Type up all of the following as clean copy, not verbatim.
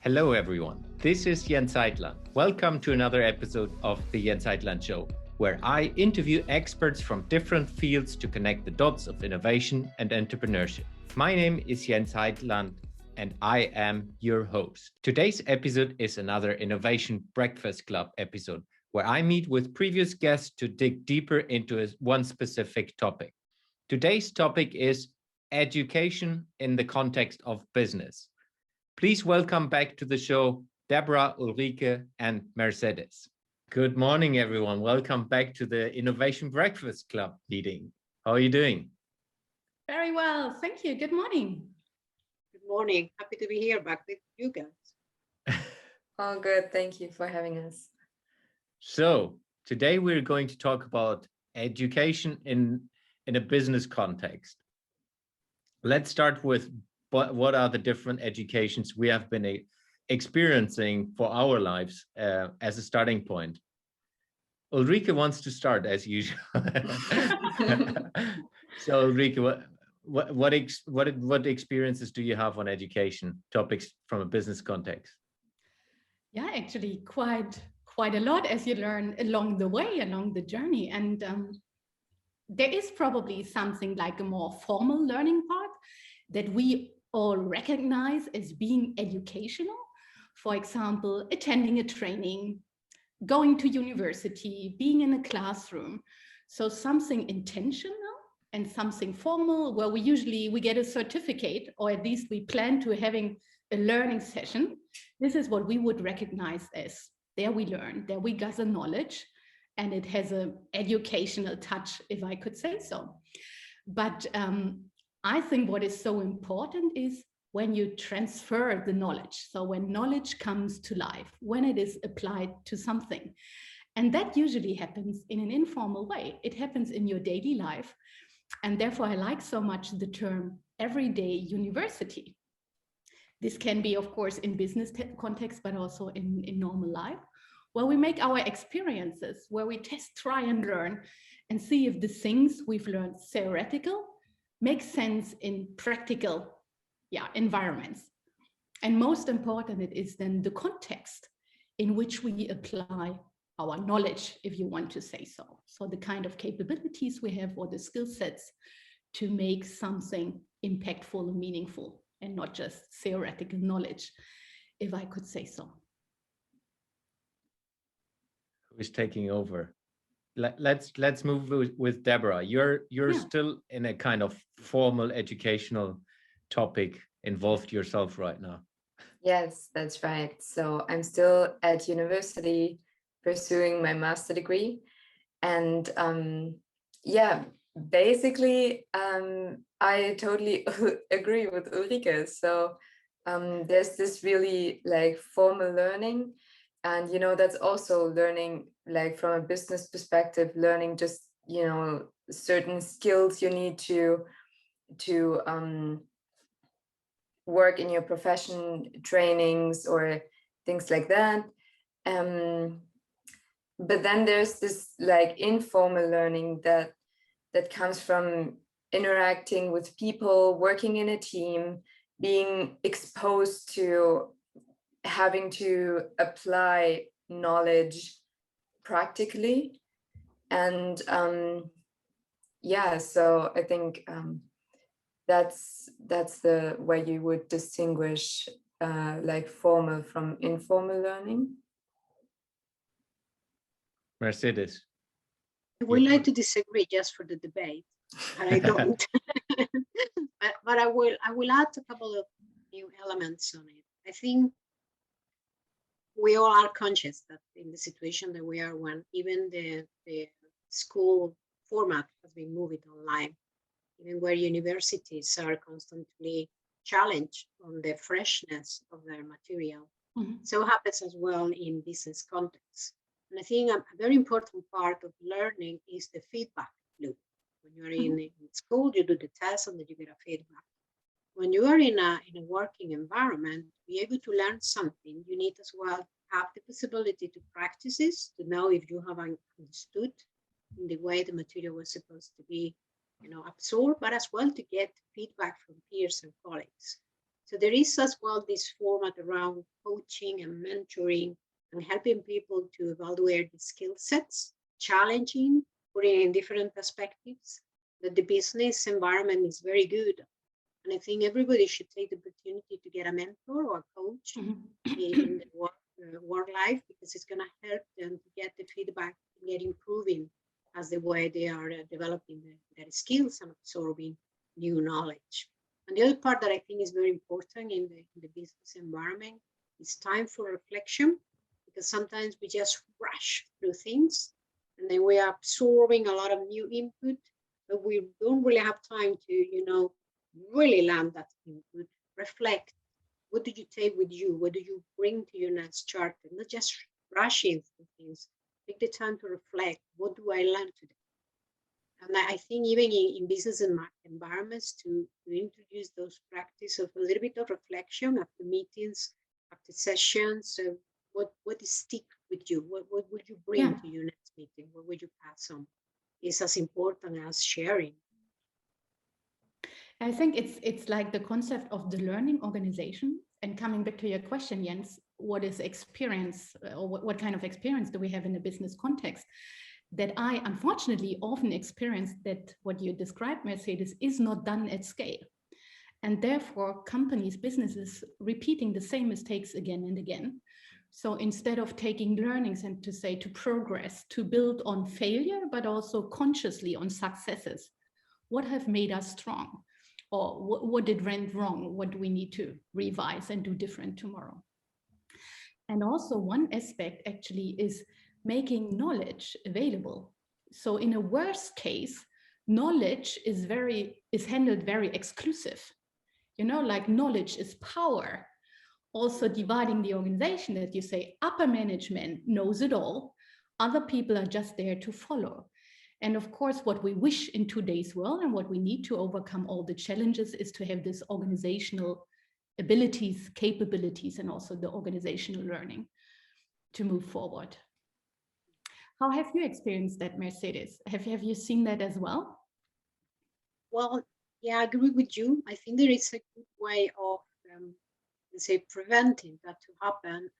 Hello everyone, this is Jens Heitland. Welcome to another episode of the Jens Heitland Show, where I interview experts from different fields to connect the dots of innovation and entrepreneurship. My name is Jens Heitland and I am your host. Today's episode is another Innovation Breakfast Club episode, where I meet with previous guests to dig deeper into one specific topic. Today's topic is education in the context of business. Please welcome back to the show, Debora, Ulrike, and Mercedes. Good morning, everyone. Welcome back to the Innovation Breakfast Club meeting. How are you doing? Very well, thank you. Good morning. Good morning. Happy to be here back with you guys. All good. Thank you for having us. So today we're going to talk about education in a business context. Let's start with what are the different educations we have been experiencing for our lives as a starting point. Ulrike wants to start as usual. So Ulrike, what experiences do you have on education topics from a business context? Yeah, actually quite a lot, as you learn along the way, along the journey. And there is probably something like a more formal learning part that we all recognize as being educational. For example, attending a training, going to university, being in a classroom. So something intentional and something formal, where we get a certificate, or at least we plan to having a learning session. This is what we would recognize as there we learn, there we gather knowledge, and it has an educational touch, if I could say so. But I think what is so important is when you transfer the knowledge. So when knowledge comes to life, when it is applied to something. And that usually happens in an informal way. It happens in your daily life. And therefore, I like so much the term everyday university. This can be, of course, in business context, but also in normal life, where we make our experiences, where we test, try, and learn, and see if the things we've learned theoretical make sense in practical environments. And most important, it is then the context in which we apply our knowledge, if you want to say so. So the kind of capabilities we have, or the skill sets to make something impactful and meaningful, and not just theoretical knowledge, if I could say so. Who's taking over? Let's move with Debora. You're still in a kind of formal educational topic involved yourself right now. Yes, that's right. So I'm still at university pursuing my master degree. And basically, I totally agree with Ulrike. So there's this really like formal learning. And, that's also learning, like from a business perspective, learning just, certain skills you need to work in your profession, trainings or things like that. But then there's this like informal learning that comes from interacting with people, working in a team, being exposed to having to apply knowledge practically. And so I think that's the way you would distinguish like formal from informal learning. Mercedes. I would like to disagree just for the debate, and I don't. but I will add a couple of new elements on it. I think we all are conscious that in the situation that we are, when even the school format has been moved online, even where universities are constantly challenged on the freshness of their material. Mm-hmm. So happens as well in business context. And I think a very important part of learning is the feedback loop. When you're in school, you do the test and then you get a feedback. When you are in a working environment, to be able to learn something, you need as well have the possibility to practice this, to know if you have understood in the way the material was supposed to be, absorbed, but as well to get feedback from peers and colleagues. So there is as well this format around coaching and mentoring and helping people to evaluate the skill sets, challenging, putting in different perspectives, that the business environment is very good. And I think everybody should take the opportunity to get a mentor or a coach in the work life, because it's going to help them to get the feedback and get improving as the way they are developing their skills and absorbing new knowledge. And the other part that I think is very important in the business environment is time for reflection, because sometimes we just rush through things and then we are absorbing a lot of new input, but we don't really have time to, really land that input, reflect. What did you take with you? What do you bring to your next chart? And not just rushing through things. Take the time to reflect. What do I learn today? And I think even in business environments to introduce those practice of a little bit of reflection after meetings, after sessions. So what is stick with you? What would you bring to your next meeting? What would you pass on? Is as important as sharing. I think it's like the concept of the learning organization. And coming back to your question, Jens, what is experience, or what kind of experience do we have in a business context? That I unfortunately often experience that what you described, Mercedes, is not done at scale. And therefore, companies, businesses repeating the same mistakes again and again. So instead of taking learnings and to progress, to build on failure, but also consciously on successes, what have made us strong? Or what did went wrong? What do we need to revise and do different tomorrow? And also one aspect actually is making knowledge available. So in a worst case, knowledge is handled very exclusive. Like knowledge is power. Also dividing the organization, that you say upper management knows it all, other people are just there to follow. And of course, what we wish in today's world and what we need to overcome all the challenges is to have this organizational abilities, capabilities, and also the organizational learning to move forward. How have you experienced that, Mercedes? Have you seen that as well? Well, yeah, I agree with you. I think there is a good way of, let's say, preventing that to happen.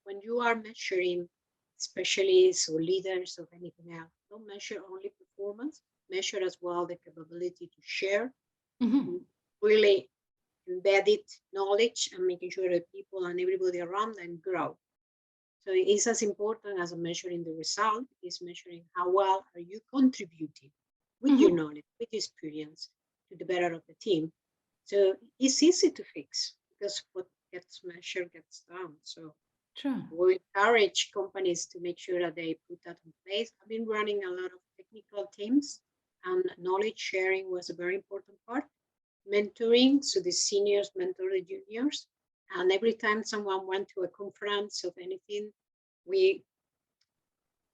When you are measuring specialists or leaders of anything else, don't measure only performance, measure as well the capability to share, really embedded knowledge, and making sure that people and everybody around them grow. So it is as important as measuring the result, is measuring how well are you contributing with your knowledge, with your experience to the better of the team. So it's easy to fix because what gets measured gets done. So we encourage companies to make sure that they put that in place. I've been running a lot of technical teams, and knowledge sharing was a very important part. Mentoring, so the seniors mentor the juniors. And every time someone went to a conference of anything, we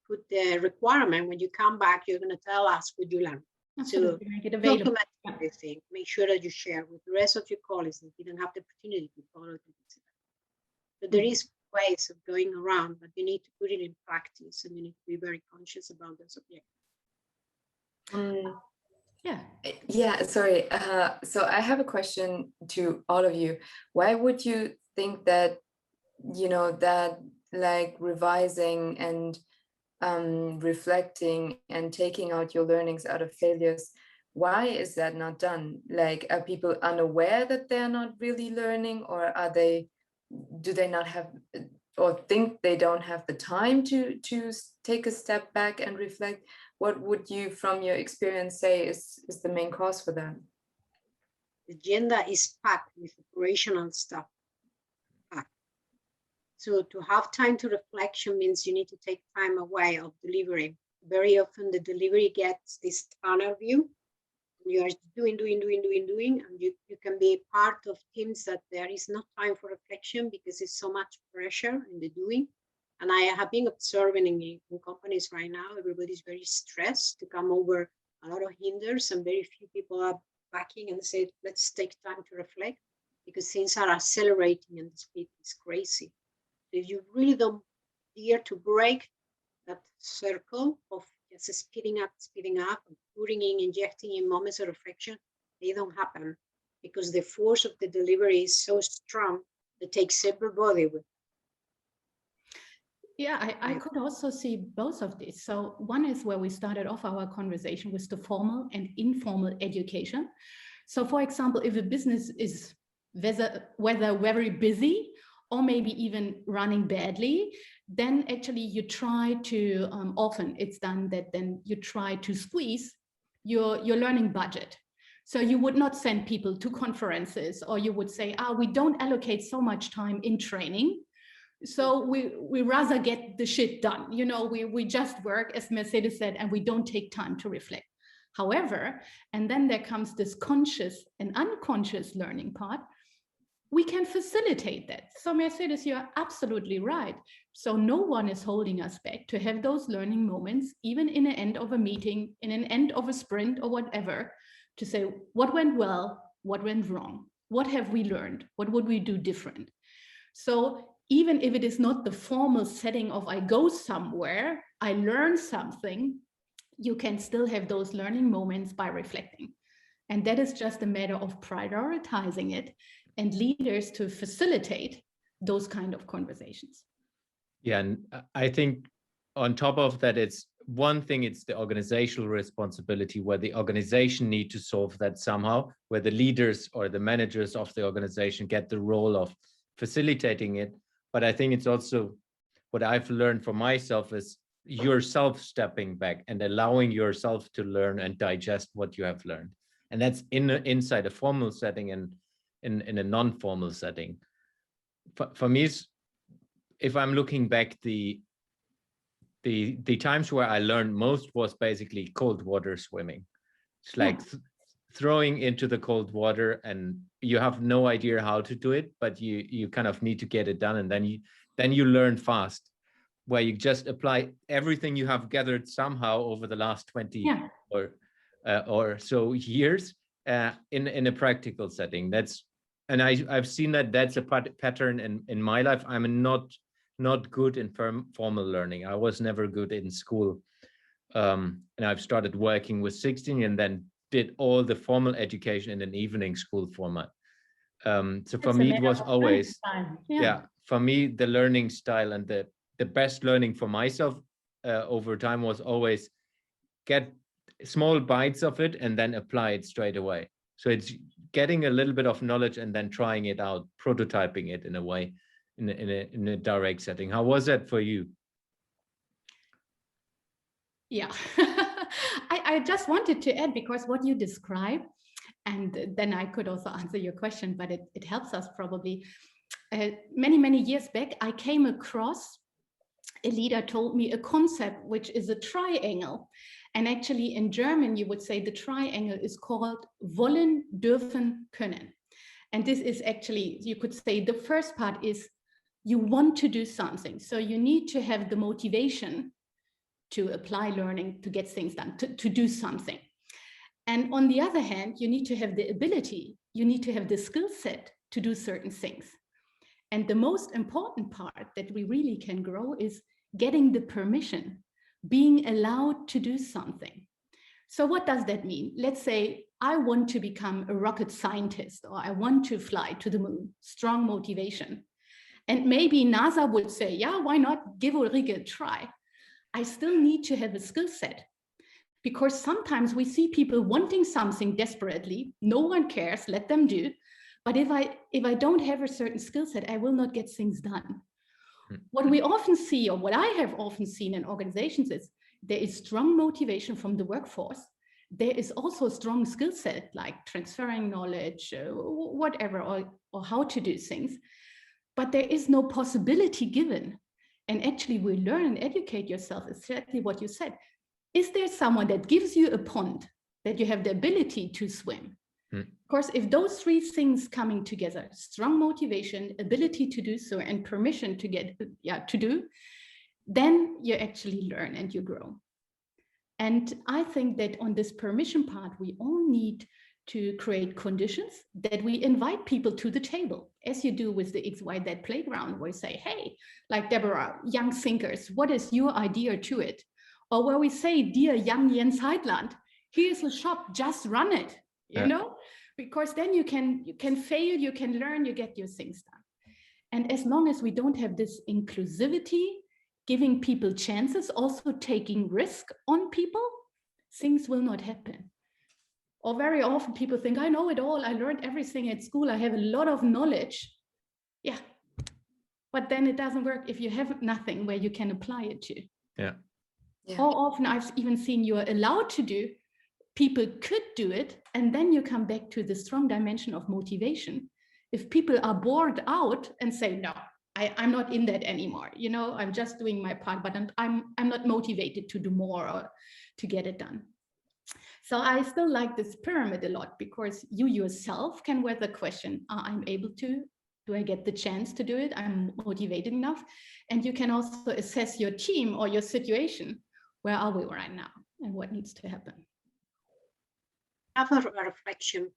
put the requirement, when you come back, you're going to tell us what you learned. So document everything. Make sure that you share with the rest of your colleagues that didn't have the opportunity to follow the incident. So there is ways of going around, but you need to put it in practice, and you need to be very conscious about those objectives. Sorry. So I have a question to all of you. Why would you think that, that like revising and reflecting and taking out your learnings out of failures, why is that not done? Like, are people unaware that they're not really learning, or do they not have, or think they don't have the time to take a step back and reflect? What would you, from your experience, say is the main cause for that? The agenda is packed with operational stuff. So to have time to reflection means you need to take time away of delivery. Very often the delivery gets this tunnel view. You are doing, and you can be part of teams that there is no time for reflection because it's so much pressure in the doing. And I have been observing in companies right now, everybody's very stressed to come over a lot of hinders, and very few people are backing and say, let's take time to reflect, because things are accelerating and the speed is crazy. If you really don't dare to break that circle of just speeding up, and putting in, injecting in moments of reflection, they don't happen. because the force of the delivery is so strong that takes everybody with. Yeah, I could also see both of these. So one is where we started off our conversation with the formal and informal education. So for example, if a business is whether very busy or maybe even running badly, then actually you try to, often it's done that then you try to squeeze your learning budget. So you would not send people to conferences, or you would say, we don't allocate so much time in training. So we rather get the shit done. You know, we just work, as Mercedes said, and we don't take time to reflect. However, and then there comes this conscious and unconscious learning part, we can facilitate that. So Mercedes, you're absolutely right. So no one is holding us back to have those learning moments, even in the end of a meeting, in an end of a sprint or whatever, to say what went well, what went wrong, what have we learned, what would we do different. So even if it is not the formal setting of I go somewhere, I learn something, you can still have those learning moments by reflecting. And that is just a matter of prioritizing it and leaders to facilitate those kind of conversations. Yeah, and I think on top of that, it's one thing, it's the organizational responsibility where the organization need to solve that somehow, where the leaders or the managers of the organization get the role of facilitating it. But I think it's also what I've learned for myself is yourself stepping back and allowing yourself to learn and digest what you have learned. And that's inside a formal setting and in a non-formal setting. For me, if I'm looking back, the times where I learned most was basically cold water swimming. It's like throwing into the cold water and you have no idea how to do it, but you kind of need to get it done. And then you learn fast, where you just apply everything you have gathered somehow over the last 20 or so years in a practical setting. And I've seen that's a pattern in my life. I'm not good in formal learning. I was never good in school. And I've started working with 16 and then did all the formal education in an evening school format. So for me, it was always, for me, the learning style and the best learning for myself over time was always get small bites of it and then apply it straight away. So it's getting a little bit of knowledge and then trying it out, prototyping it in a way, in a direct setting. How was that for you? Yeah, I just wanted to add, because what you describe, and then I could also answer your question, but it helps us probably. Many years back, I came across a leader told me a concept, which is a triangle. And actually in German, you would say the triangle is called wollen, dürfen, können. And this is actually, you could say the first part is you want to do something. So you need to have the motivation to apply learning, to get things done, to do something. And on the other hand, you need to have the ability, you need to have the skill set to do certain things. And the most important part that we really can grow is getting the permission, being allowed to do something. So what does that mean? Let's say I want to become a rocket scientist, or I want to fly to the moon, strong motivation. And maybe NASA would say, yeah, why not give Ulrike a try? I still need to have a skill set, because sometimes we see people wanting something desperately, no one cares, let them do. But if I don't have a certain skill set, I will not get things done. What we often see, or what I have often seen in organizations, is there is strong motivation from the workforce. There is also a strong skill set, like transferring knowledge, whatever, or how to do things. But there is no possibility given. And actually, we learn and educate yourself, exactly what you said. Is there someone that gives you a pond that you have the ability to swim? Of course, if those three things coming together, strong motivation, ability to do so, and permission to get, to do, then you actually learn and you grow. And I think that on this permission part, we all need to create conditions that we invite people to the table, as you do with the XYZ playground, where you say, hey, like Debora, young thinkers, what is your idea to it? Or where we say, dear young Jens Heitland, here's a shop, just run it, you know? because then you can fail, you can learn, you get your things done. And as long as we don't have this inclusivity, giving people chances, also taking risk on people, things will not happen. Or very often people think, I know it all, I learned everything at school, I have a lot of knowledge. Yeah, but then it doesn't work if you have nothing where you can apply it to. Yeah. How often I've even seen you're allowed to do, people could do it, and then you come back to the strong dimension of motivation. If people are bored out and say, no, I'm not in that anymore, you know, I'm just doing my part, but I'm not motivated to do more or to get it done. So I still like this pyramid a lot, because you yourself can weather the question, I'm able to, do I get the chance to do it? I'm motivated enough. And you can also assess your team or your situation. Where are we right now and what needs to happen? I have a reflection.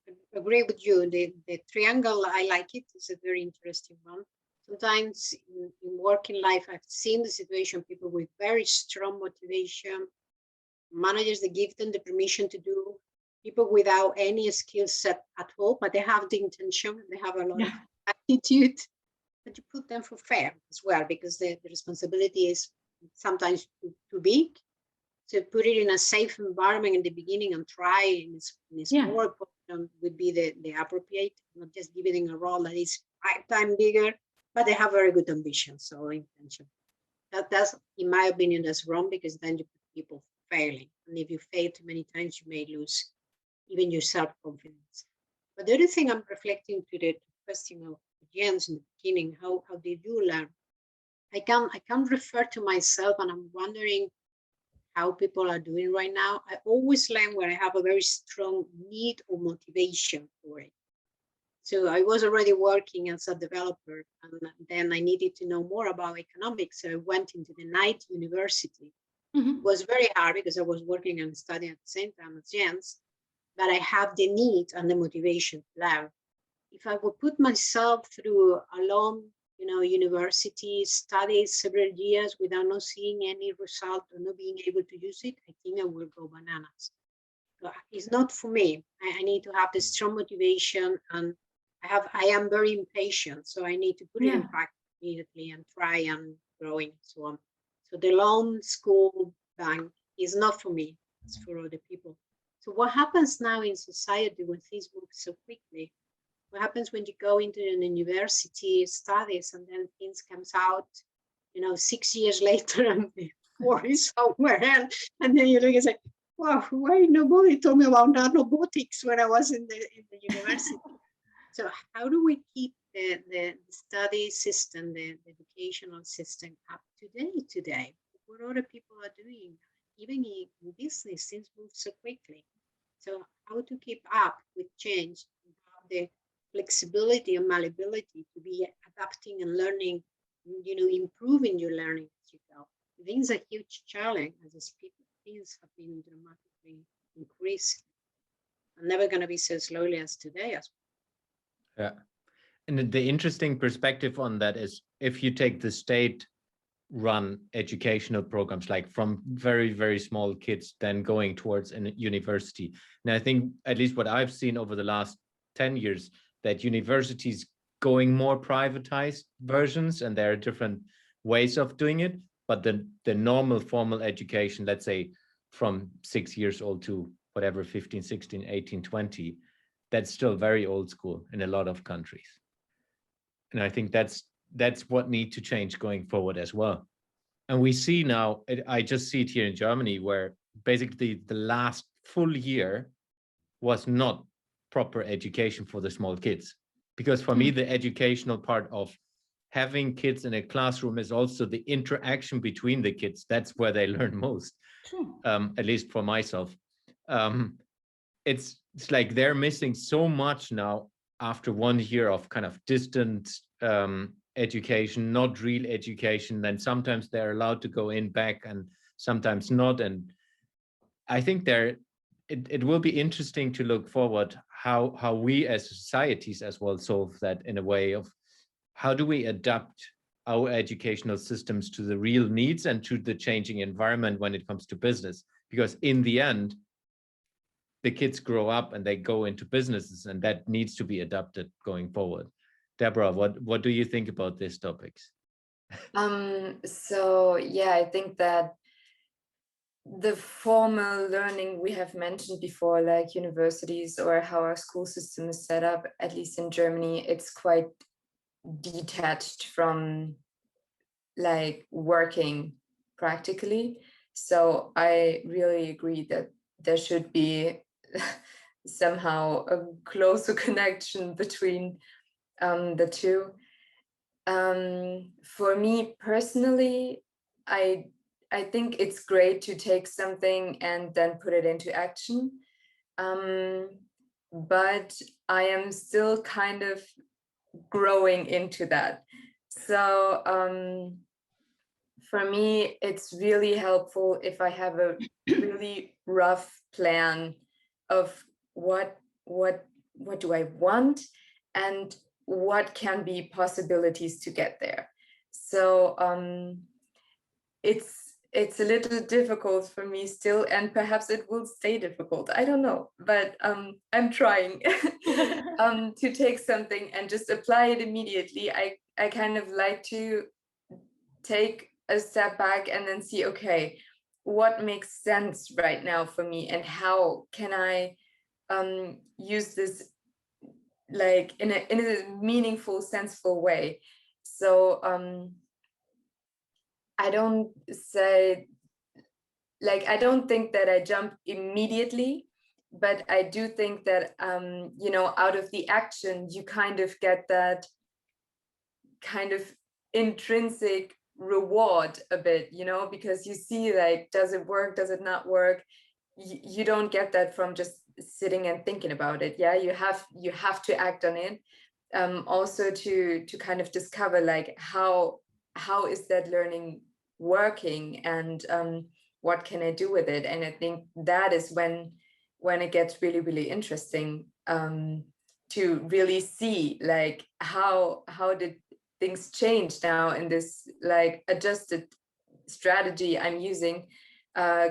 I agree with you. The triangle, I like it. It's a very interesting one. Sometimes in working life, I've seen the situation, people with very strong motivation, managers that give them the permission to do, people without any skill set at all, but they have the intention, they have a lot of attitude, but you put them for fair as well, because the responsibility is sometimes too big. So put it in a safe environment in the beginning and try in a smaller portion would be the appropriate, not just giving a role that is 5 times bigger, but they have very good ambition, so intention. That's, in my opinion, that's wrong, because then you put people failing. And if you fail too many times, you may lose even your self-confidence. But the other thing I'm reflecting to the question of Jens in the beginning, how did you learn? I can refer to myself, and I'm wondering how people are doing right now. I always learn when I have a very strong need or motivation for it. So I was already working as a developer, and then I needed to know more about economics. So I went into the night university. It was very hard because I was working and studying at the same time as Jens, but I have the need and the motivation to learn. If I would put myself through a long, university studies several years without not seeing any result or not being able to use it, I think I will go bananas. So it's not for me. I need to have the strong motivation, and I am very impatient, so I need to put it in practice immediately and try and grow and so on. So the long school bank is not for me, it's for other people. So what happens now in society when things move so quickly? What happens when you go into an university studies and then things comes out, 6 years later and before is somewhere else, and then you look and say, wow, why nobody told me about nanobotics when I was in the university? So how do we keep the study system, the educational system up to date today? What other people are doing? Even in business, things move so quickly. So how to keep up with change, and have the flexibility and malleability to be adapting and learning, improving your learning as you go. I think it's a huge challenge as a speaker. Things have been dramatically increased and never going to be so slowly as today as well. Yeah. And the interesting perspective on that is, if you take the state-run educational programs, like from very, very small kids, then going towards a university. And I think, at least what I've seen over the last 10 years, that universities going more privatized versions, and there are different ways of doing it. But the normal formal education, let's say from 6 years old to whatever, 15, 16, 18, 20, that's still very old school in a lot of countries. And I think that's what needs to change going forward as well. And we see now, I just see it here in Germany, where basically the last full year was not proper education for the small kids. Because for me, the educational part of having kids in a classroom is also the interaction between the kids. That's where they learn most, at least for myself. It's like they're missing so much now after 1 year of kind of distant education, not real education. Then sometimes they're allowed to go in back and sometimes not. And I think it will be interesting to look forward how we as societies as well solve that, in a way of how do we adapt our educational systems to the real needs and to the changing environment when it comes to business. Because in the end, the kids grow up and they go into businesses, and that needs to be adapted going forward. Debora, what do you think about these topics? So yeah, I think that the formal learning we have mentioned before, like universities or how our school system is set up, at least in Germany, it's quite detached from like working practically. So I really agree that there should be somehow a closer connection between the two. For me personally, I think it's great to take something and then put it into action. But I am still kind of growing into that. So for me, it's really helpful if I have a really rough plan of what do I want and what can be possibilities to get there. So it's a little difficult for me still, and perhaps it will stay difficult. I don't know, but I'm trying to take something and just apply it immediately. I kind of like to take a step back and then see, okay, what makes sense right now for me, and how can I use this like in a meaningful, senseful way. So I don't say, like, I don't think that I jump immediately, but I do think that, you know, out of the action, you kind of get that kind of intrinsic reward a bit, you know, because you see, like, does it work? Does it not work? You don't get that from just sitting and thinking about it. Yeah, you have to act on it. Also to kind of discover, like, how is that learning working, and what can I do with it? And I think that is when it gets really, really interesting, to really see, like, how did things change now in this, like, adjusted strategy I'm using,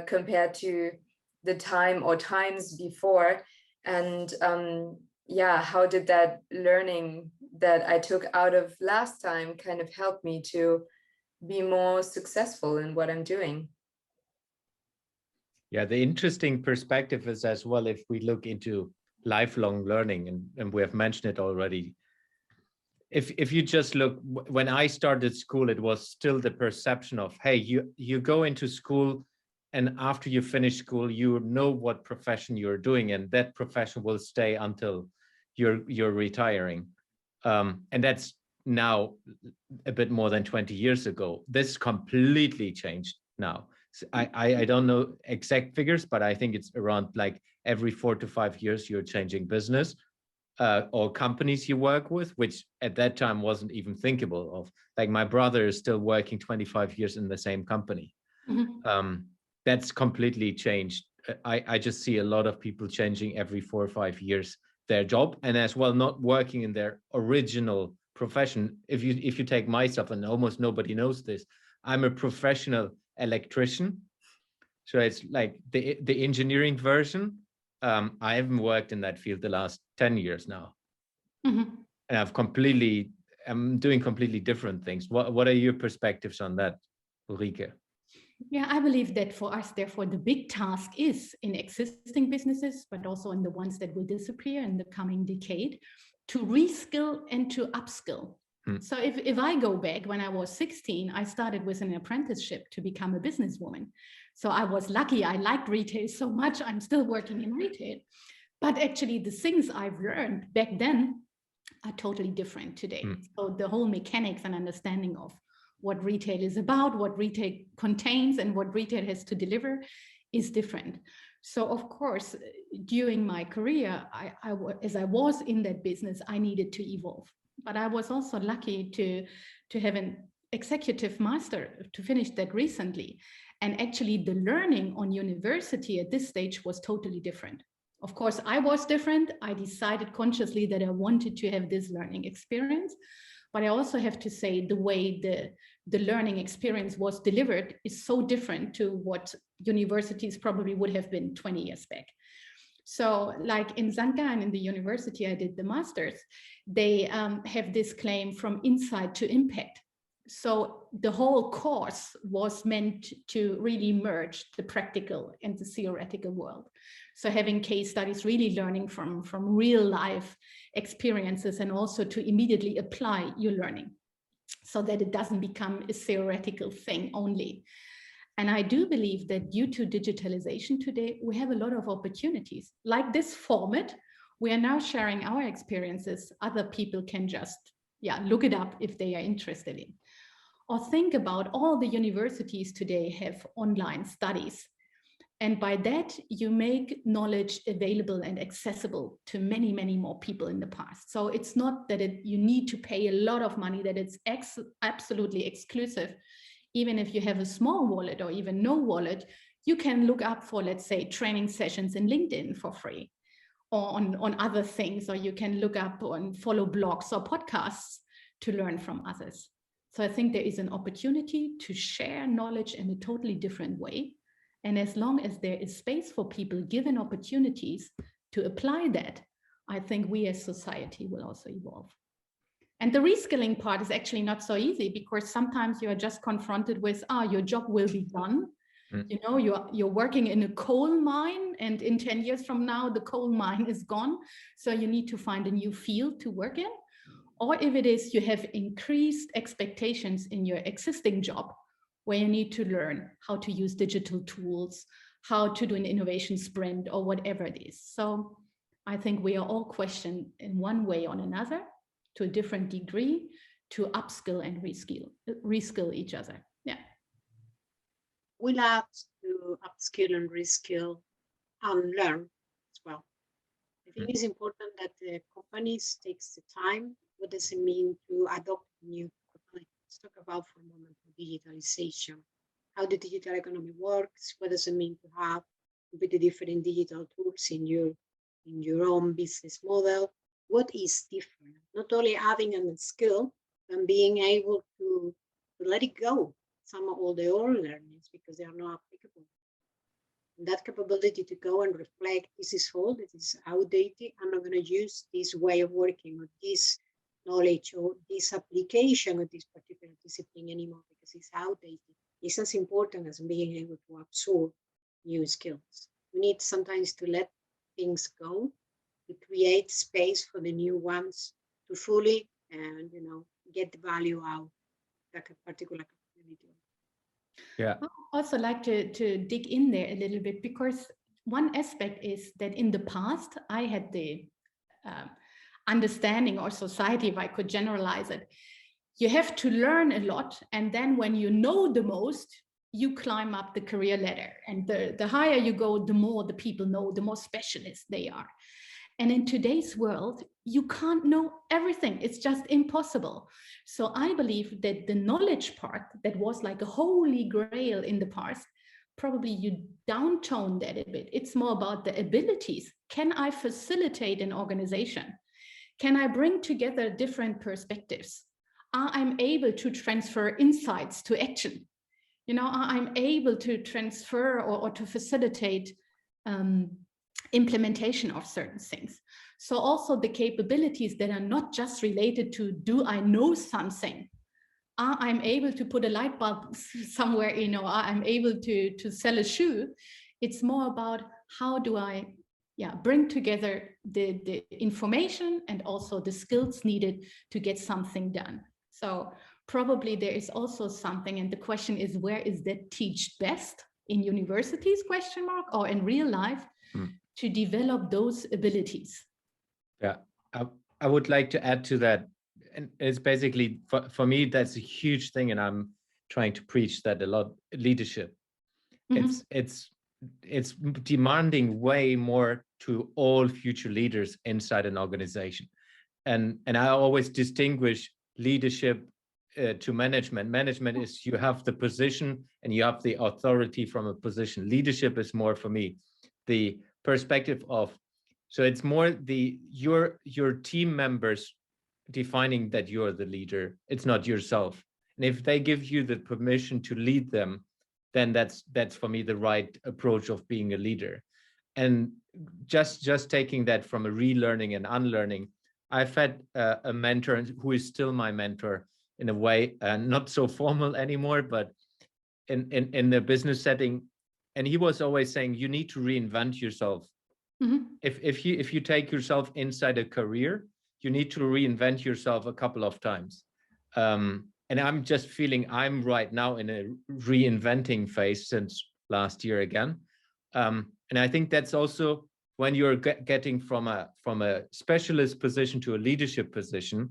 compared to the time or times before. And yeah, how did that learning that I took out of last time kind of help me to be more successful in what I'm doing? Yeah, the interesting perspective is as well, if we look into lifelong learning, and we have mentioned it already. If you just look, when I started school, it was still the perception of, hey, you go into school, and after you finish school, you know what profession you're doing, and that profession will stay until you're retiring. And that's now a bit more than 20 years ago. This completely changed now. So I don't know exact figures, but I think it's around, like, every 4 to 5 years you're changing business, or companies you work with, which at that time wasn't even thinkable of. Like, my brother is still working 25 years in the same company. Mm-hmm. That's completely changed. I just see a lot of people changing every 4 or 5 years their job, and as well not working in their original profession. If you take myself, and almost nobody knows this, I'm a professional electrician. So it's like the engineering version. I haven't worked in that field the last 10 years now. Mm-hmm. And I'm doing completely different things. What are your perspectives on that, Ulrike? Yeah, I believe that for us, therefore, the big task is in existing businesses, but also in the ones that will disappear in the coming decade, to reskill and to upskill. So if I go back, when I was 16, I started with an apprenticeship to become a businesswoman. So I was lucky. I liked retail so much. I'm still working in retail. But actually, the things I've learned back then are totally different today. So the whole mechanics and understanding of what retail is about, what retail contains, and what retail has to deliver is different. So of course, during my career, as I was in that business, I needed to evolve. But I was also lucky to have an executive master, to finish that recently. And actually the learning on university at this stage was totally different. Of course, I was different. I decided consciously that I wanted to have this learning experience. But I also have to say the way the learning experience was delivered is so different to what universities probably would have been 20 years back. So like in Zanka and in the university I did the master's, they have this claim from insight to impact. So the whole course was meant to really merge the practical and the theoretical world. So having case studies, really learning from real life experiences, and also to immediately apply your learning so that it doesn't become a theoretical thing only. And I do believe that due to digitalization today, we have a lot of opportunities. Like this format, we are now sharing our experiences. Other people can just look it up if they are interested in. Or think about all the universities today have online studies. And by that, you make knowledge available and accessible to many, many more people in the past. So it's not that you need to pay a lot of money, that it's absolutely exclusive. Even if you have a small wallet or even no wallet, you can look up for, let's say, training sessions in LinkedIn for free, or on other things, or you can look up and follow blogs or podcasts to learn from others. So I think there is an opportunity to share knowledge in a totally different way. And as long as there is space for people given opportunities to apply that, I think we as society will also evolve. And the reskilling part is actually not so easy, because sometimes you are just confronted with, your job will be done. You know, you're working in a coal mine, and in 10 years from now, the coal mine is gone. So you need to find a new field to work in. Or if it is, you have increased expectations in your existing job, where you need to learn how to use digital tools, how to do an innovation sprint, or whatever it is. So I think we are all questioned in one way or another, to a different degree, to upskill and reskill each other. Yeah. We'll add to upskill and reskill and learn as well. I think it's important that the companies takes the time. What does it mean to adopt new technology? Let's talk about for a moment digitalization, how the digital economy works. What does it mean to have completely different digital tools in your own business model? What is different? Not only adding a skill, but being able to let it go, some of all the old learnings, because they are not applicable. And that capability to go and reflect, this is old, this is outdated, I'm not going to use this way of working or this knowledge or this application of this particular discipline anymore because it's outdated. It's as important as being able to absorb new skills. We need sometimes to let things go, to create space for the new ones to fully and get the value out of that particular capability. Yeah. I also like to dig in there a little bit, because one aspect is that in the past I had the understanding, or society, if I could generalize it, you have to learn a lot, and then when you know the most, you climb up the career ladder, and the higher you go, the more the people know, the more specialist they are. And in today's world, you can't know everything. It's just impossible. So I believe that the knowledge part that was like a holy grail in the past, probably you downtone that a bit. It's more about the abilities. Can I facilitate an organization? Can I bring together different perspectives? I'm able to transfer insights to action. I'm able to transfer or to facilitate implementation of certain things. So also the capabilities that are not just related to, do I know something? I'm able to put a light bulb somewhere, I'm able to sell a shoe. It's more about how do I bring together the information and also the skills needed to get something done. So probably there is also something, and the question is, where is that taught best? In universities, ? Or in real life, to develop those abilities? Yeah, I would like to add to that. And it's basically, for me, that's a huge thing. And I'm trying to preach that a lot, leadership. It's demanding way more to all future leaders inside an organization. And I always distinguish leadership to management. Management is you have the position and you have the authority from a position. Leadership is more, for me, the perspective of, so it's more your team members defining that you're the leader. It's not yourself. And if they give you the permission to lead them, then that's for me the right approach of being a leader. and just taking that from a relearning and unlearning, I've had a mentor who is still my mentor in a way, not so formal anymore, but in the business setting. And he was always saying, you need to reinvent yourself. Mm-hmm. If you take yourself inside a career, you need to reinvent yourself a couple of times. And I'm just feeling I'm right now in a reinventing phase since last year again. And I think that's also when you're getting from a specialist position to a leadership position.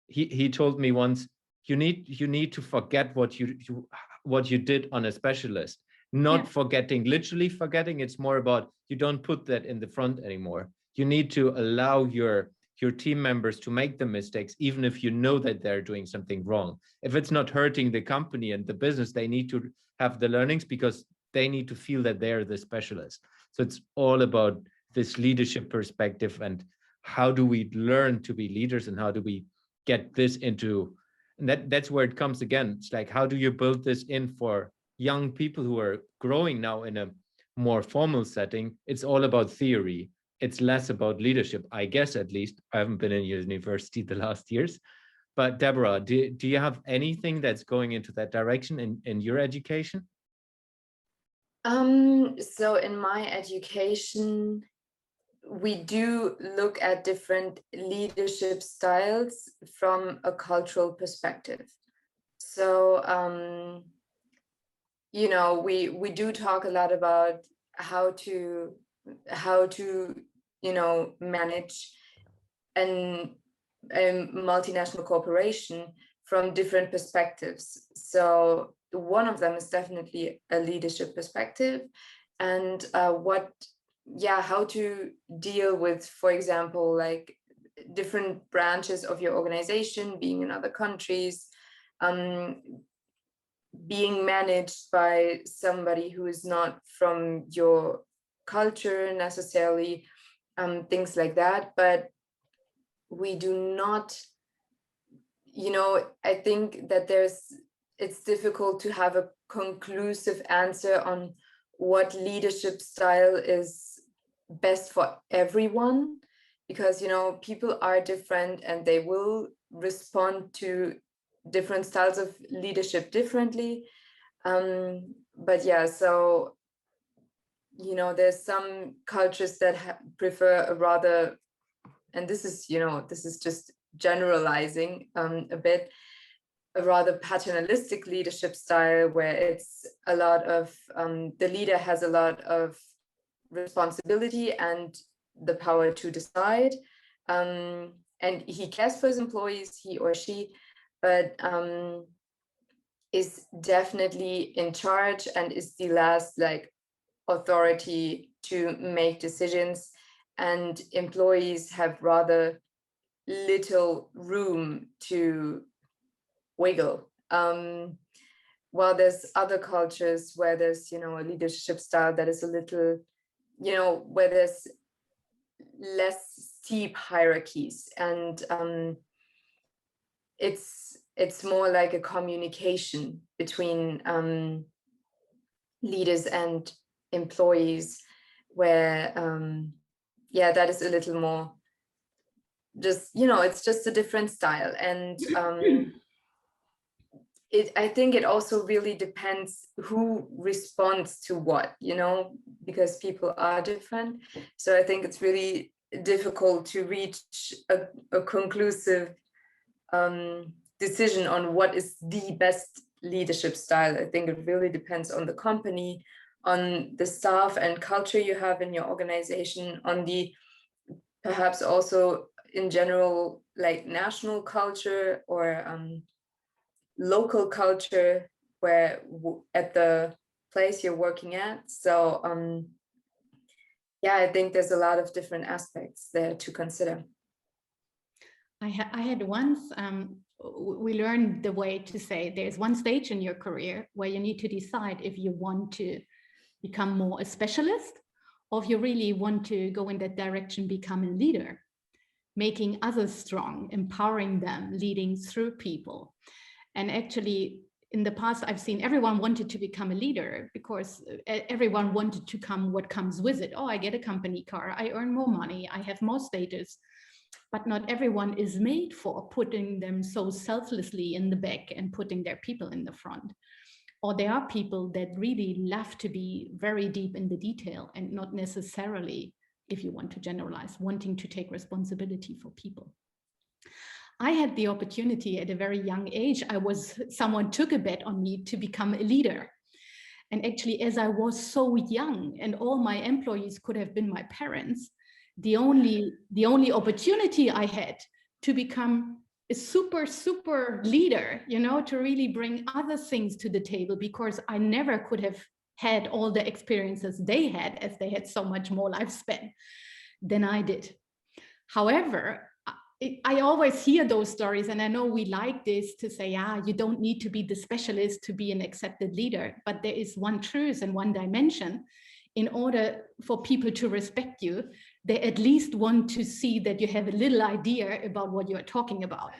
He told me once, you need to forget what you did on a specialist, not forgetting, literally forgetting. It's more about you don't put that in the front anymore. You need to allow your team members to make the mistakes, even if you know that they're doing something wrong. If it's not hurting the company and the business, they need to have the learnings because they need to feel that they're the specialist. So it's all about this leadership perspective and how do we learn to be leaders and how do we get this into, and that's where it comes again. It's like, how do you build this in for young people who are growing now in a more formal setting? It's all about theory. It's less about leadership, I guess, at least. I haven't been in university the last years. But Debora, do you have anything that's going into that direction in your education? So in my education, we do look at different leadership styles from a cultural perspective. So, you know, we do talk a lot about how to you know, manage a multinational corporation from different perspectives. So one of them is definitely a leadership perspective, and how to deal with, for example, like different branches of your organization being in other countries, being managed by somebody who is not from your culture necessarily, things like that. But we do not, you know, I think that it's difficult to have a conclusive answer on what leadership style is best for everyone, because, you know, people are different and they will respond to different styles of leadership differently. But yeah, so, you know, there's some cultures that prefer a rather, and this is, you know, this is just generalizing a bit, a rather paternalistic leadership style where it's a lot of, the leader has a lot of responsibility and the power to decide. And he cares for his employees, he or she, but is definitely in charge and is the last like authority to make decisions, and employees have rather little room to wiggle. While there's other cultures where there's, you know, a leadership style that is a little, you know, where there's less steep hierarchies, and it's more like a communication between leaders and employees, where that is a little more just, you know, it's just a different style. And I think it also really depends who responds to what, you know, because people are different. So I think it's really difficult to reach a conclusive decision on what is the best leadership style. I think it really depends on the company, on the staff and culture you have in your organization, on the perhaps also in general, like national culture or local culture where at the place you're working at. So I think there's a lot of different aspects there to consider. I had once, we learned the way to say there's one stage in your career where you need to decide if you want to become more a specialist or if you really want to go in that direction, become a leader, making others strong, empowering them, leading through people. And actually, in the past, I've seen everyone wanted to become a leader because everyone wanted to come what comes with it. Oh, I get a company car, I earn more money, I have more status. But not everyone is made for putting them so selflessly in the back and putting their people in the front. Or there are people that really love to be very deep in the detail and not necessarily, if you want to generalize, wanting to take responsibility for people. I had the opportunity at a very young age, someone took a bet on me to become a leader. And actually, as I was so young and all my employees could have been my parents, the only opportunity I had to become a super leader, to really bring other things to the table, because I never could have had all the experiences they had, as they had so much more lifespan than I did. However, I always hear those stories, and I know we like this to say, you don't need to be the specialist to be an accepted leader, but there is one truth and one dimension. In order for people to respect you, they at least want to see that you have a little idea about what you're talking about,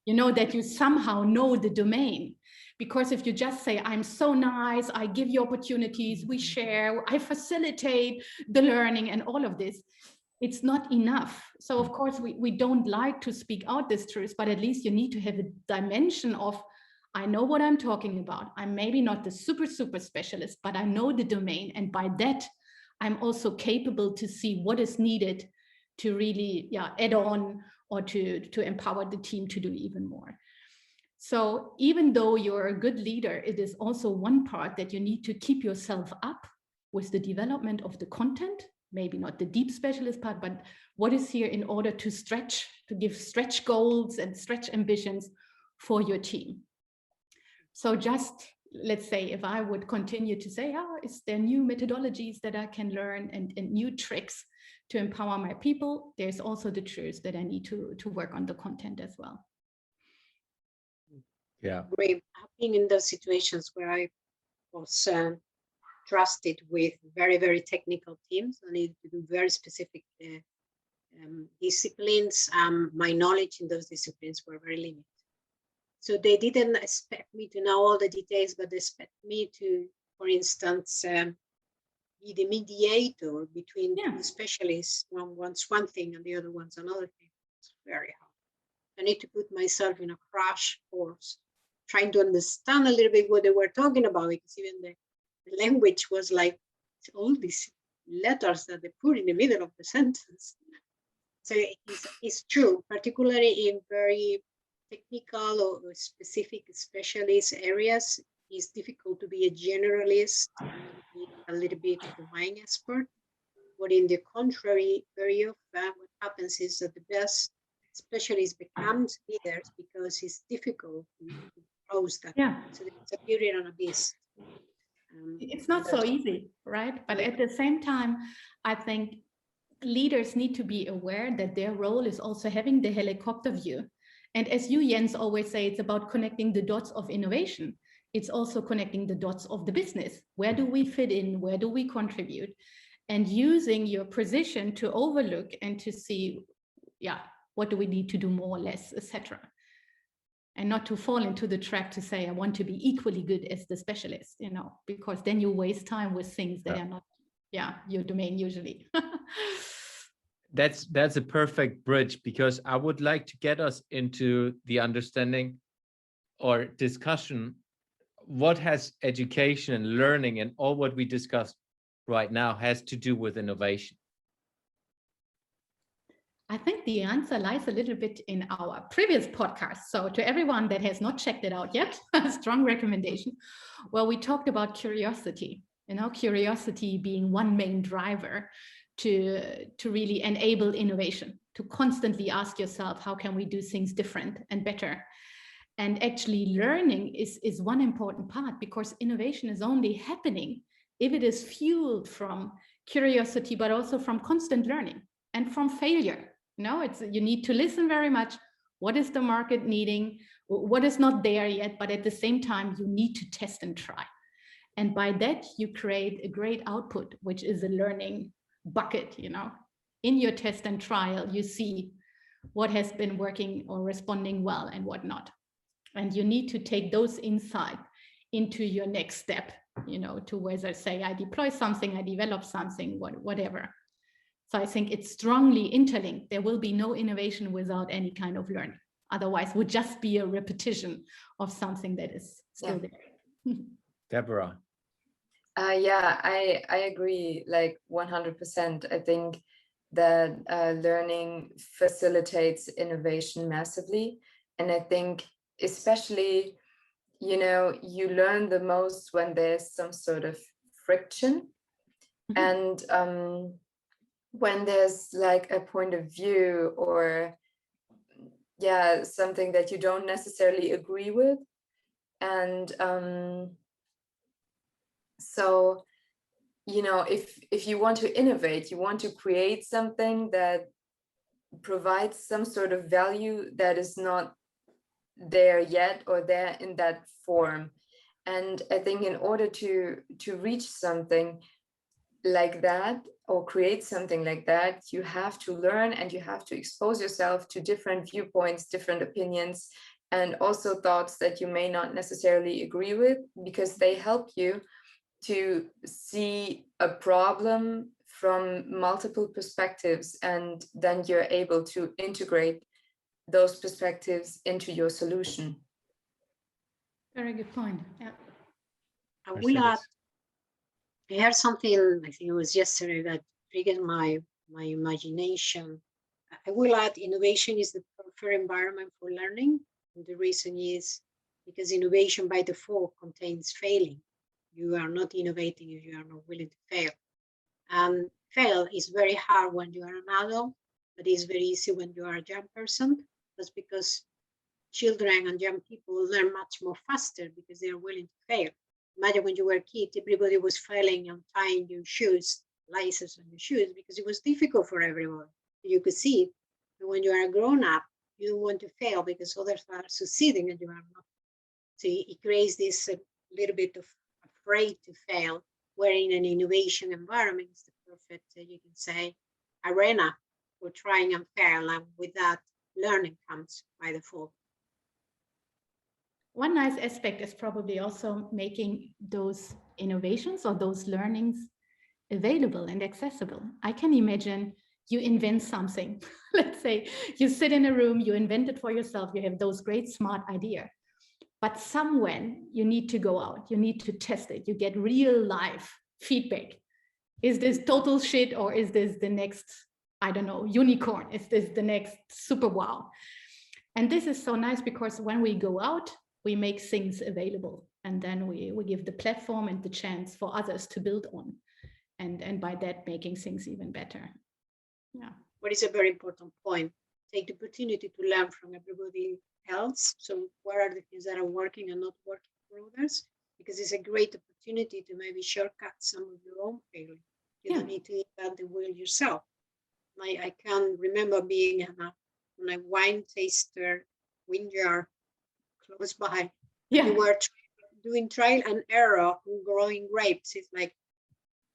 that you somehow know the domain. Because if you just say, I'm so nice, I give you opportunities, we share, I facilitate the learning and all of this, it's not enough. So of course, we don't like to speak out this truth, but at least you need to have a dimension of, I know what I'm talking about. I'm maybe not the super specialist, but I know the domain. And by that, I'm also capable to see what is needed to really add on or to empower the team to do even more. So even though you're a good leader, it is also one part that you need to keep yourself up with the development of the content, maybe not the deep specialist part, but what is here in order to give stretch goals and stretch ambitions for your team. So just, let's say, if I would continue to say, is there new methodologies that I can learn and new tricks to empower my people? There's also the truth that I need to work on the content as well. Yeah. Great. I've been in those situations where I was trusted with very, very technical teams. I needed to do very specific disciplines. My knowledge in those disciplines were very limited. So they didn't expect me to know all the details, but they expect me to, for instance, be the mediator between two specialists. One wants one thing and the other wants another thing. It's very hard. I need to put myself in a crash course, trying to understand a little bit what they were talking about, because even the language was like all these letters that they put in the middle of the sentence. So it's true, particularly in very technical or specific specialist areas. It's difficult to be a generalist and be a little bit domain expert. But in the contrary, very often what happens is that the best specialists becomes leaders because it's difficult to close that. So it's a beauty and a beast. It's not so easy, right? But at the same time, I think leaders need to be aware that their role is also having the helicopter view. And as you, Jens, always say, it's about connecting the dots of innovation. It's also connecting the dots of the business. Where do we fit in? Where do we contribute? And using your position to overlook and to see, what do we need to do more or less, etc. And not to fall into the trap to say, I want to be equally good as the specialist, because then you waste time with things that are not, your domain usually. That's a perfect bridge, because I would like to get us into the understanding or discussion, what has education and learning and all what we discussed right now has to do with innovation? I think the answer lies a little bit in our previous podcast. So to everyone that has not checked it out yet, a strong recommendation. Well, we talked about curiosity, curiosity being one main driver to really enable innovation, to constantly ask yourself, how can we do things different and better? And actually learning is one important part, because innovation is only happening if it is fueled from curiosity, but also from constant learning and from failure. You need to listen very much. What is the market needing? What is not there yet? But at the same time, you need to test and try. And by that, you create a great output, which is a learning bucket. In your test and trial, you see what has been working or responding well and what not. And you need to take those insights into your next step, you know, to whether say I deploy something, I develop something, whatever. So I think it's strongly interlinked. There will be no innovation without any kind of learning. Otherwise, it would just be a repetition of something that is still there. Debora. Yeah, I agree, like 100%. I think that learning facilitates innovation massively. And I think especially, you know, you learn the most when there's some sort of friction. And when there's like a point of view or something that you don't necessarily agree with. And so, you know, if you want to innovate, you want to create something that provides some sort of value that is not there yet or there in that form. And I think in order to reach something like that or create something like that, you have to learn and you have to expose yourself to different viewpoints, different opinions, and also thoughts that you may not necessarily agree with, because they help you to see a problem from multiple perspectives, and then you're able to integrate those perspectives into your solution. Very good point. Yeah. I will add, I heard something, I think it was yesterday, that triggered my imagination. I will add, innovation is the preferred environment for learning. And the reason is because innovation by default contains failing. You are not innovating if you are not willing to fail. And fail is very hard when you are an adult, but it's very easy when you are a young person. That's because children and young people learn much more faster because they are willing to fail. Imagine when you were a kid, everybody was failing and tying your shoes, laces on your shoes, because it was difficult for everyone. You could see it. But when you are a grown up, you don't want to fail because others are succeeding and you are not. So it creates this little bit of afraid to fail, where in an innovation environment is the perfect, you can say, arena for trying and fail. And with that, learning comes by default. One nice aspect is probably also making those innovations or those learnings available and accessible. I can imagine you invent something. Let's say you sit in a room, you invent it for yourself, you have those great smart idea. But somewhere you need to go out, you need to test it, you get real life feedback. Is this total shit, or is this the next, I don't know, unicorn? Is this the next super wow? And this is so nice because when we go out, we make things available, and then we give the platform and the chance for others to build on, and by that making things even better. Yeah. What is a very important point? Take the opportunity to learn from everybody else. So what are the things that are working and not working for others? Because it's a great opportunity to maybe shortcut some of your own failure. You don't need to invent the wheel yourself. I can remember being on a wine taster vineyard close by. We were doing trial and error on growing grapes. It's like,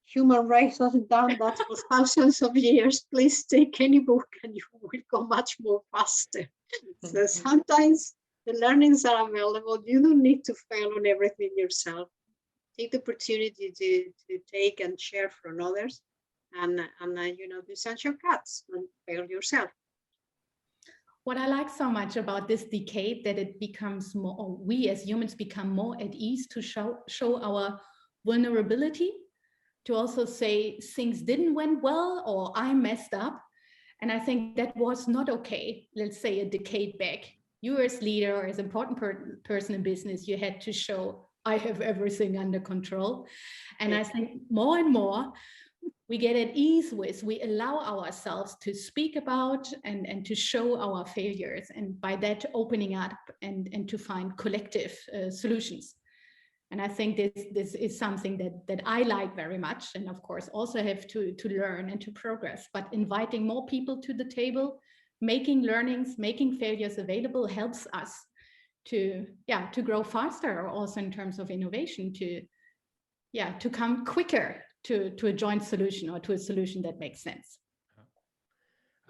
human rights hasn't done that for thousands of years. Please take any book and you will go much more faster. So sometimes the learnings are available. You don't need to fail on everything yourself. Take the opportunity to take and share from others, and you know, do some shortcuts and fail yourself. What I like so much about this decade, that it becomes more, or we as humans become more at ease to show our vulnerability, to also say things didn't went well or I messed up. And I think that was not okay. Let's say a decade back, you as leader or as important person in business, you had to show I have everything under control. And I think more and more we get at ease with, we allow ourselves to speak about and to show our failures, and by that opening up and to find collective solutions. And I think this is something that I like very much, and of course also have to learn and to progress. But inviting more people to the table, making learnings, making failures available helps us to grow faster, or also in terms of innovation, to come quicker to a joint solution, or to a solution that makes sense.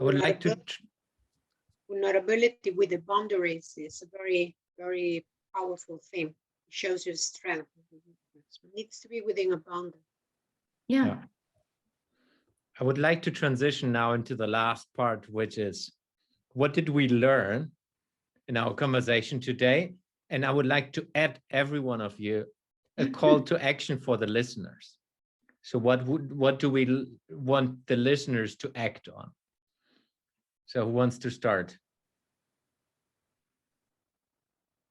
I would like to. Vulnerability with the boundaries is a very, very powerful thing. shows your strength. It needs to be within a boundary. Yeah. I would like to transition now into the last part, which is, what did we learn in our conversation today? And I would like to add every one of you a call to action for the listeners. So what do we want the listeners to act on? So who wants to start?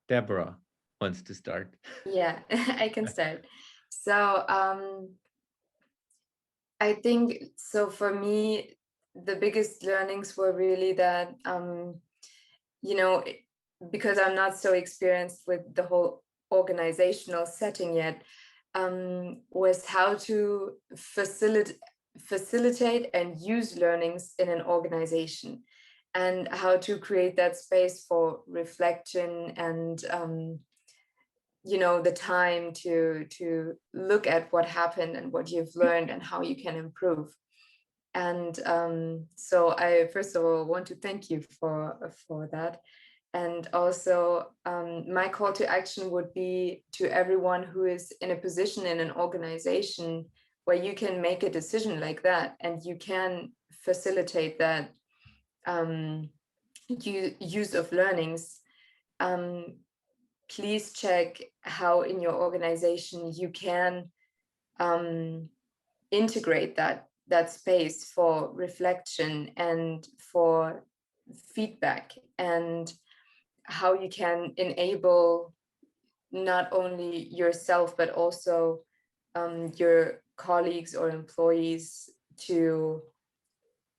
Debora wants to start. Yeah, I can start. So I think, so for me, the biggest learnings were really that, you know, because I'm not so experienced with the whole organizational setting yet, was how to facilitate and use learnings in an organization, and how to create that space for reflection and you know, the time to look at what happened and what you've learned and how you can improve. And so I first of all want to thank you for that. And also my call to action would be to everyone who is in a position in an organization where you can make a decision like that, and you can facilitate that use of learnings. Please check how in your organization you can integrate that space for reflection and for feedback, and how you can enable not only yourself but also your colleagues or employees to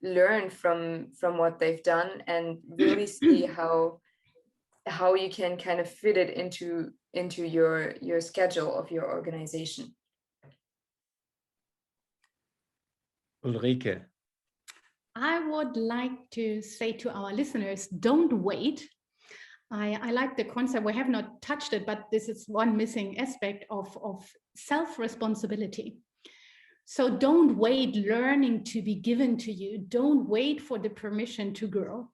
learn from what they've done, and really see how you can kind of fit it into your schedule of your organization. Ulrike. I would like to say to our listeners, don't wait. I like the concept. We have not touched it, but this is one missing aspect of self-responsibility. So don't wait learning to be given to you. Don't wait for the permission to grow.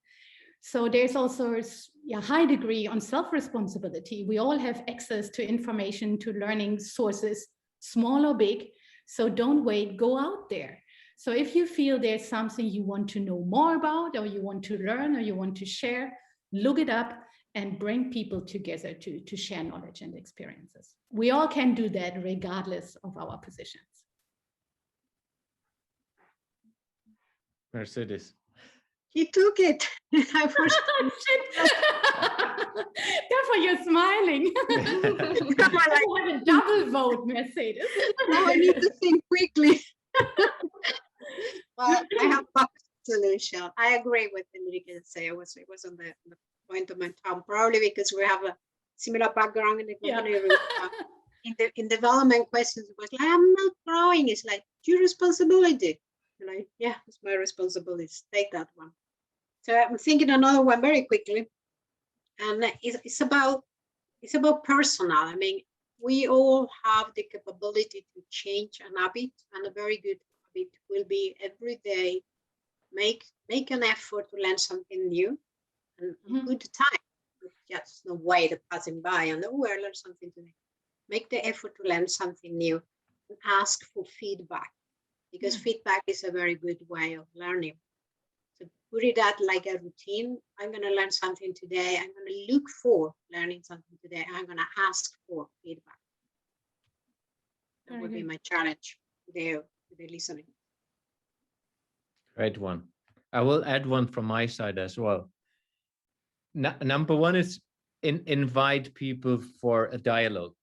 So there's also a high degree on self-responsibility. We all have access to information, to learning sources, small or big. So don't wait, go out there. So if you feel there's something you want to know more about, or you want to learn, or you want to share, look it up and bring people together to share knowledge and experiences. We all can do that regardless of our positions. Mercedes. He took it. I was Therefore, you're smiling. You have a double vote, Mercedes. Now I need to think quickly. Well, I have a solution. I agree with Ulrike say. It was on the point of my tongue, probably because we have a similar background in the company. Yeah. In development questions, it was like, I'm not growing. It's like, your responsibility. And yeah, it's my responsibility. Take that one. So I'm thinking another one very quickly, and it's about personal. I mean, we all have the capability to change an habit, and a very good habit will be every day make an effort to learn something new, and good time, just no way to passing by and I learned something today. Make the effort to learn something new and ask for feedback, because feedback is a very good way of learning. So put it out like a routine. I'm going to learn something today. I'm going to look for learning something today. I'm going to ask for feedback. That would be my challenge to the listening. Great one. I will add one from my side as well. Number one is invite people for a dialogue.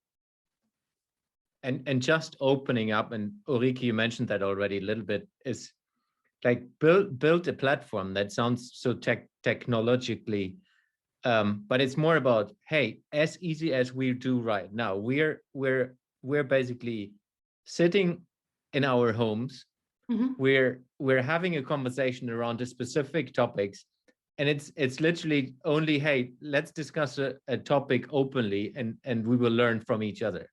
And just opening up, and Ulrike, you mentioned that already a little bit, is like build a platform that sounds so technologically, but it's more about, hey, as easy as we do right now, we're basically sitting in our homes. We're having a conversation around the specific topics, and it's literally only, hey, let's discuss a topic openly, and we will learn from each other.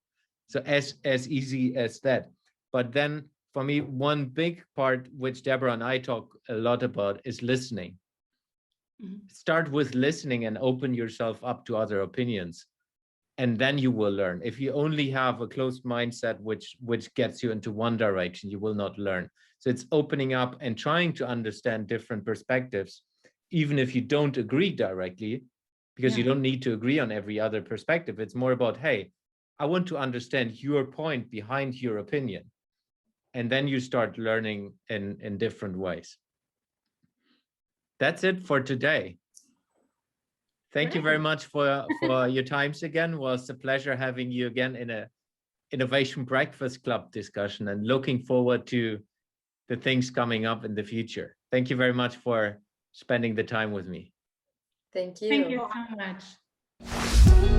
So as easy as that. But then for me, one big part, which Debora and I talk a lot about, is listening. Start with listening and open yourself up to other opinions. and then you will learn. If you only have a closed mindset, which gets you into one direction, you will not learn. So it's opening up and trying to understand different perspectives, even if you don't agree directly, because you don't need to agree on every other perspective. It's more about, hey, I want to understand your point behind your opinion. And then you start learning in different ways. That's it for today. Thank you very much for your times again. It was a pleasure having you again in a Innovation Breakfast Club discussion, and looking forward to the things coming up in the future. Thank you very much for spending the time with me. Thank you. Thank you so much.